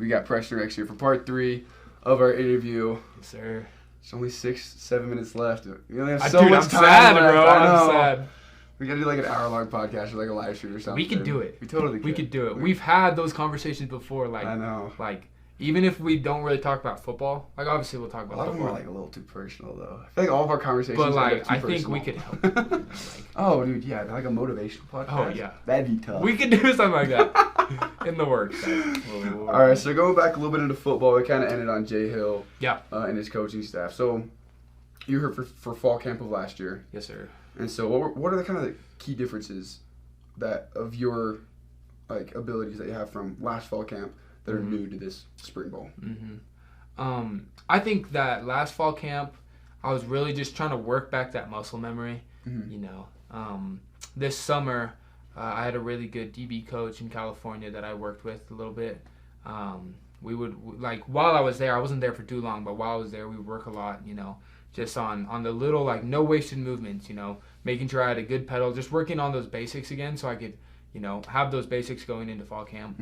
We got Pressure X here for part 3 of our interview. Yes, sir. It's only 7 minutes left. We only have Dude, so much I'm time sad, left. bro. I know. I'm sad. We gotta do like an hour-long podcast or like a live shoot or something. We could do it. We totally could. We could do it. We've had those conversations before. Like, I know. Like, even if we don't really talk about football, like obviously we'll talk A about lot of them football. are like a little too personal though. I feel like all of our conversations But end like, up too I think personal. we could help. Like, Oh, dude, yeah, like a motivational podcast. Oh, yeah. That'd be tough. we could do something like that in the works. All right, so going back a little bit into football, we kind of ended on Jay Hill. Yeah. And his coaching staff. So you were for fall camp of last year. Yes, sir. And so what are the kind of the key differences that of your like abilities that you have from last fall camp that are new to this spring ball? I think that last fall camp, I was really just trying to work back that muscle memory. You know, this summer, I had a really good DB coach in California that I worked with a little bit. We would, like, while I was there, I wasn't there for too long, but while I was there, we would work a lot, you know, just on the little, like, no wasted movements, you know, making sure I had a good pedal, just working on those basics again so I could, you know, have those basics going into fall camp.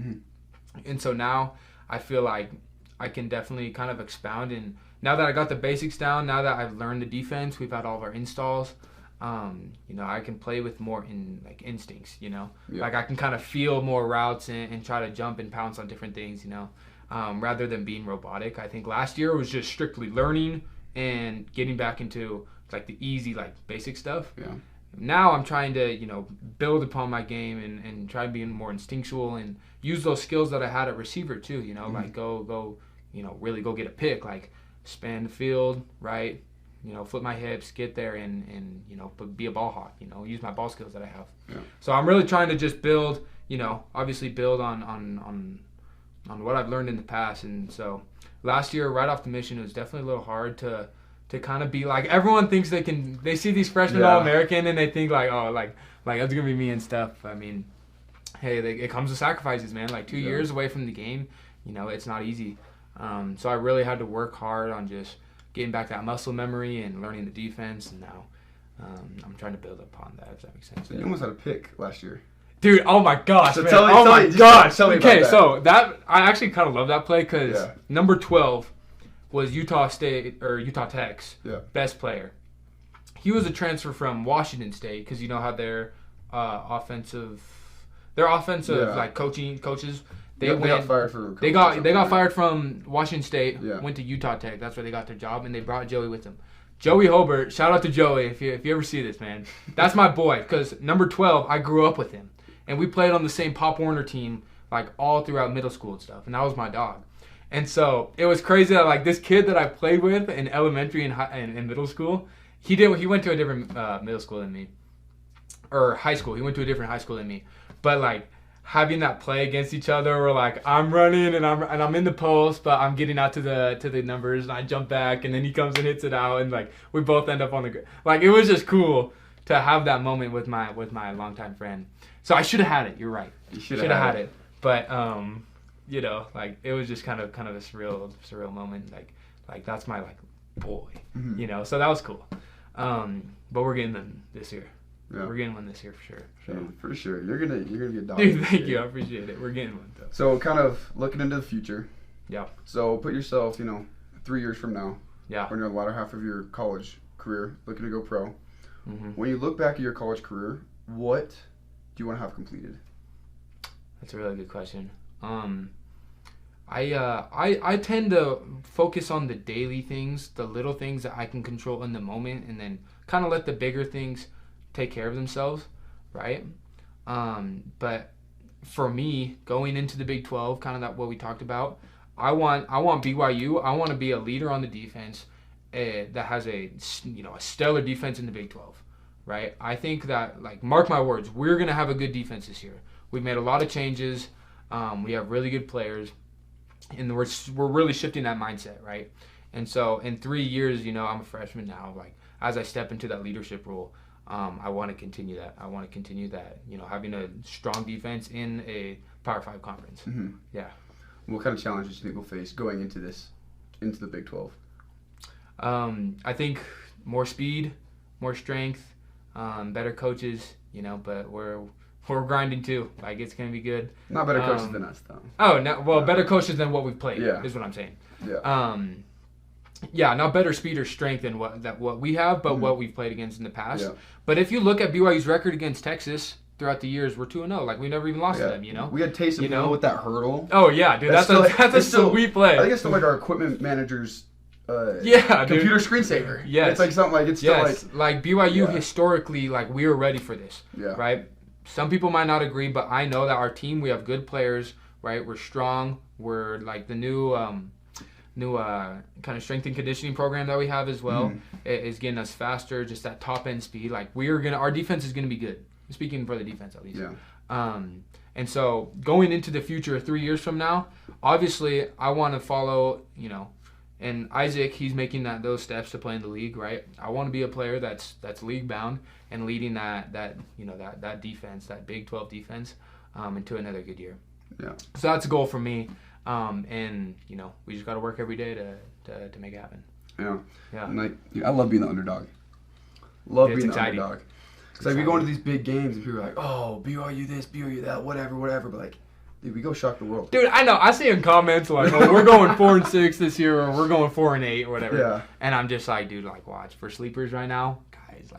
And so now I feel like I can definitely kind of expound, and now that I got the basics down, now that I've learned the defense, we've had all of our installs, you know, I can play with more instincts, you know, like I can kind of feel more routes and try to jump and pounce on different things, you know, rather than being robotic. I think last year was just strictly learning and getting back into like the easy, like basic stuff. Now I'm trying to, you know, build upon my game and try being more instinctual and use those skills that I had at receiver too, you know, like go, you know, really go get a pick, like span the field, right? You know, flip my hips, get there and you know, be a ball hawk, you know, use my ball skills that I have. So I'm really trying to just build, you know, obviously build on what I've learned in the past. And so last year, right off the mission, it was definitely a little hard to kind of be like, everyone thinks they see these freshmen All-American and they think like, oh, like that's going to be me and stuff. I mean, hey, it comes with sacrifices, man. Like 2 years away from the game, you know, it's not easy. So I really had to work hard on just getting back that muscle memory and learning the defense. And now I'm trying to build upon that, if that makes sense. So you almost had a pick last year. Dude, oh my gosh, So man. tell me Gosh. about Okay, that. so that I actually kind of love that play because number 12 was Utah Tech's best player. He was a transfer from Washington State because you know how their offensive like coaches they got fired for they got fired from Washington State, went to Utah Tech. That's where they got their job, and they brought Joey with them. Joey Hobart, shout out to Joey if you ever see this, man. That's my boy because number 12, I grew up with him, and we played on the same Pop Warner team like all throughout middle school and stuff, and that was my dog. And so it was crazy that like this kid that I played with in elementary and middle school, he went to a different middle school than me, or high school. He went to a different high school than me. But like having that play against each other, where like I'm running and I'm in the post, but I'm getting out to the numbers, and I jump back, and then he comes and hits it out, and like we both end up on the ground. Like it was just cool to have that moment with my longtime friend. So I should have had it. You're right. You should have had it. But you know, like it was just kind of a surreal moment. Like that's my like boy, you know. So that was cool. But we're getting them this year. Yeah. We're getting one this year for sure. So. For sure, you're gonna be a dog. Dude, thank you. I appreciate it. We're getting one though. So kind of looking into the future. Yeah. So put yourself, you know, 3 years from now. Yeah. When you're in the latter half of your college career, looking to go pro. When you look back at your college career, what do you want to have completed? That's a really good question. I tend to focus on the daily things, the little things that I can control in the moment, and then kind of let the bigger things take care of themselves, right? But for me, going into the Big 12, kind of that what we talked about, I want BYU. I want to be a leader on the defense that has a stellar defense in the Big 12, right? I think that, like, mark my words, we're gonna have a good defense this year. We've made a lot of changes. We have really good players, and we're really shifting that mindset, right? And so in 3 years, you know, I'm a freshman now. Like as I step into that leadership role, I want to continue that. I want to continue that. You know, having a strong defense in a Power 5 conference. Yeah. What kind of challenges do you think we'll face going into the Big 12? I think more speed, more strength, better coaches. You know, but we're we're grinding too. Like, it's gonna be good. Not better coaches than us, though. Oh no, well, better coaches than what we've played. Yeah. Is what I'm saying. Yeah. Yeah, not better speed or strength than what we have, but what we've played against in the past. Yeah. But if you look at BYU's record against Texas throughout the years, we're 2-0. Like, we never even lost to them. You know. We had Taysom Hill with that hurdle. Oh yeah, dude, that's a sweet play. I think it's still like our equipment manager's. Computer screensaver. Yes. It's like something like it's still like BYU historically, like, we were ready for this. Yeah. Right. Some people might not agree, but I know that our team, we have good players. Right. We're strong. We're like the new kind of strength and conditioning program that we have as well is getting us faster. Just that top end speed. Like, our defense is gonna be good. Speaking for the defense at least. Yeah. And so going into the future, 3 years from now, obviously I want to follow, and Isaac, he's making those steps to play in the league, right? I want to be a player that's league bound and leading that defense, that Big 12 defense, into another good year. Yeah. So that's a goal for me, and we just got to work every day to make it happen. Yeah. Yeah. And I love being the underdog. Love being exciting. the underdog. Because like we go into these big games and people are like, oh, BYU this, BYU that, whatever. But like, dude, we go shock the world. Dude, I know. I see in comments like, oh, we're going 4-6 this year, or we're going 4-8, or whatever. Yeah. And I'm just like, dude, like, watch for sleepers right now, guys.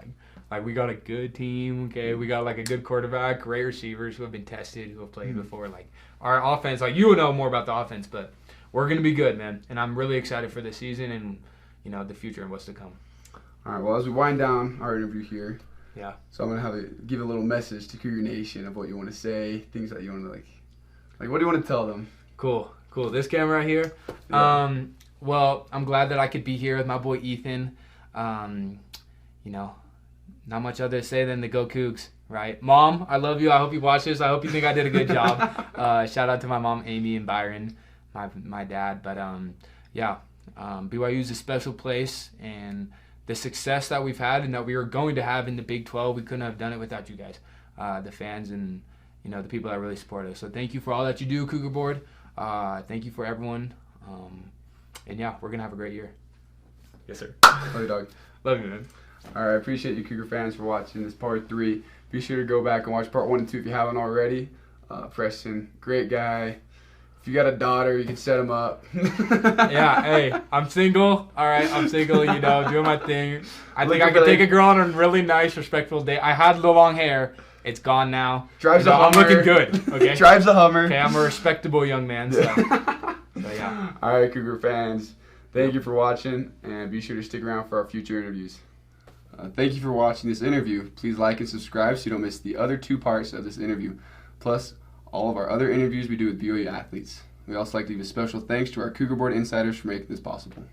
Like we got a good team. Okay, we got like a good quarterback, great receivers who have been tested, who have played before. Like, our offense, like, you would know more about the offense, but we're gonna be good, man. And I'm really excited for this season and the future and what's to come. All right. Well, as we wind down our interview here. Yeah. So I'm gonna give a little message to Cougar Nation of what you want to say, things that you want to like what do you want to tell them? Cool. This camera right here. Yeah. Well, I'm glad that I could be here with my boy Ethan. Not much other to say than to go Cougs, right? Mom, I love you. I hope you watch this. I hope you think I did a good job. Shout out to my mom, Amy, and Byron, my dad. But BYU is a special place, and the success that we've had and that we are going to have in the Big 12, we couldn't have done it without you guys, the fans and the people that really support us. So thank you for all that you do, Cougar Board. Thank you for everyone. And yeah, we're gonna have a great year. Yes, sir. Love you, dog. Love you, man. All right, I appreciate you, Cougar fans, for watching this part 3. Be sure to go back and watch part 1 and 2 if you haven't already. Preston, great guy. If you got a daughter, you can set him up. Yeah, hey, I'm single. All right, I'm single, doing my thing. I think I can take a girl on a really nice, respectful date. I had the long hair. It's gone now. Drives a Hummer. I'm looking good, okay? Drives a Hummer. Okay, I'm a respectable young man, so yeah. All right, Cougar fans, thank you for watching, and be sure to stick around for our future interviews. Thank you for watching this interview. Please like and subscribe so you don't miss the other 2 parts of this interview, plus all of our other interviews we do with BYU athletes. We also like to give a special thanks to our Cougar Board insiders for making this possible.